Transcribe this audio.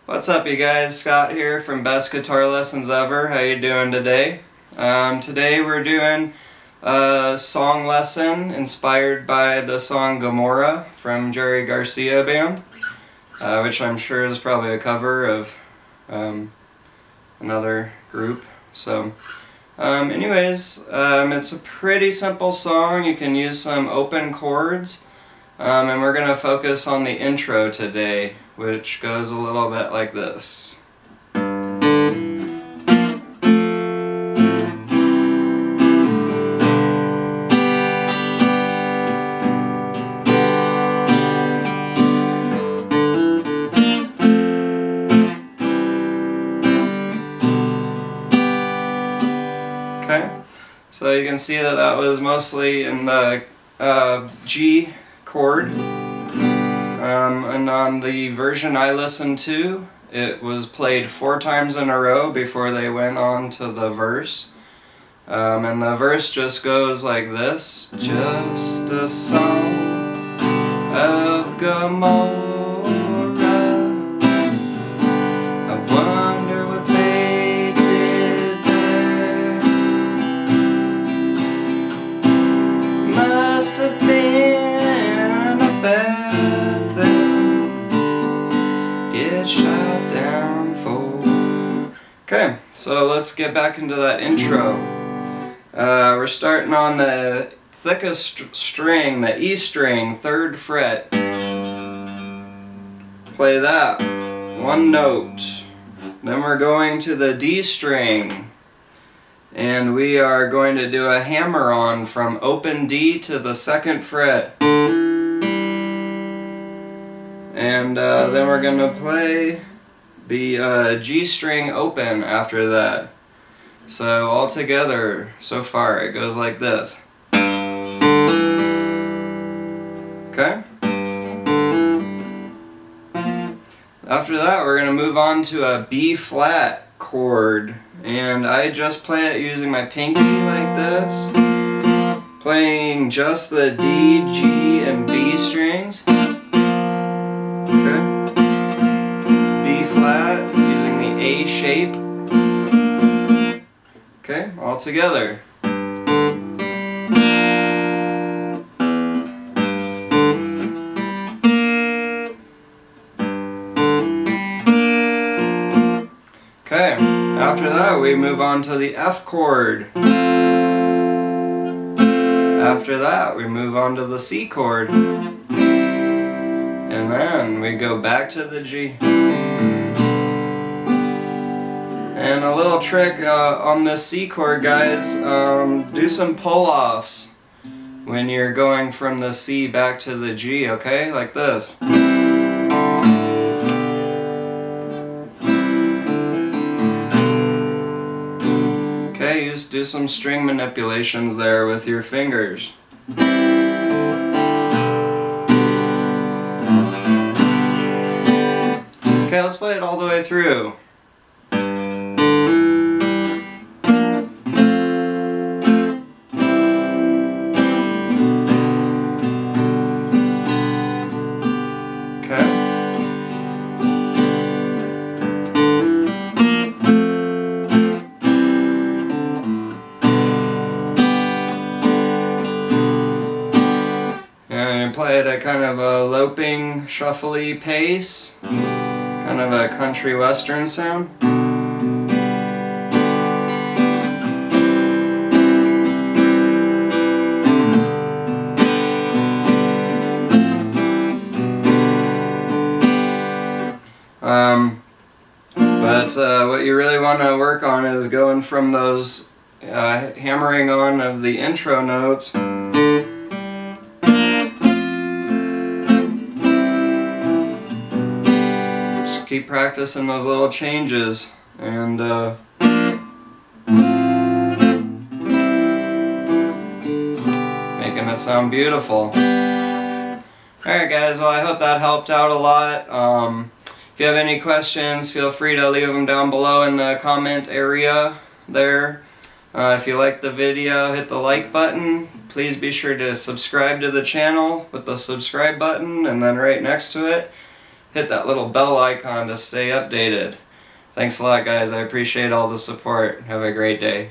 What's up, you guys? Scott here from Best Guitar Lessons Ever. How you doing today? Today we're doing a song lesson inspired by the song Gomorrah from Garcia band, which I'm sure is probably a cover of another group. So anyways, it's a pretty simple song. You can use some open chords, and we're going to focus on the intro today, which goes a little bit like this. Okay, so you can see that that was mostly in the G chord. And on the version I listened to, it was played 4 times in a row before they went on to the verse. And the verse just goes like this. Just a song of Gomorrah, I wonder what they did there. Must have been a bad thing, get shot down for. Okay, so let's get back into that intro. We're starting on the thickest string, the E string, 3rd fret. Play that, 1 note. Then we're going to the D string, and we are going to do a hammer on from open D to the 2nd fret. And then we're going to play the G string open after that. So all together, so far, it goes like this. Okay? After that, we're going to move on to a B flat chord. And I just play it using my pinky like this, playing just the D, G, and B strings. Okay. B flat, using the A shape. Okay, all together. Okay, after that we move on to the F chord. After that we move on to the C chord. And then we go back to the G. And a little trick on this C chord, guys, do some pull-offs when you're going from the C back to the G, okay? Like this. Okay, just do some string manipulations there with your fingers. Okay, let's play it all the way through. And play it at kind of a loping, shuffly pace, kind of a country western sound. But what you really want to work on is going from those hammering on of the intro notes keep practicing those little changes and making it sound beautiful. Alright guys, well I hope that helped out a lot. If you have any questions, feel free to leave them down below in the comment area there. If you liked the video, hit the like button. Please be sure to subscribe to the channel with the subscribe button and then right next to it hit that little bell icon to stay updated. Thanks a lot, guys. I appreciate all the support. Have a great day.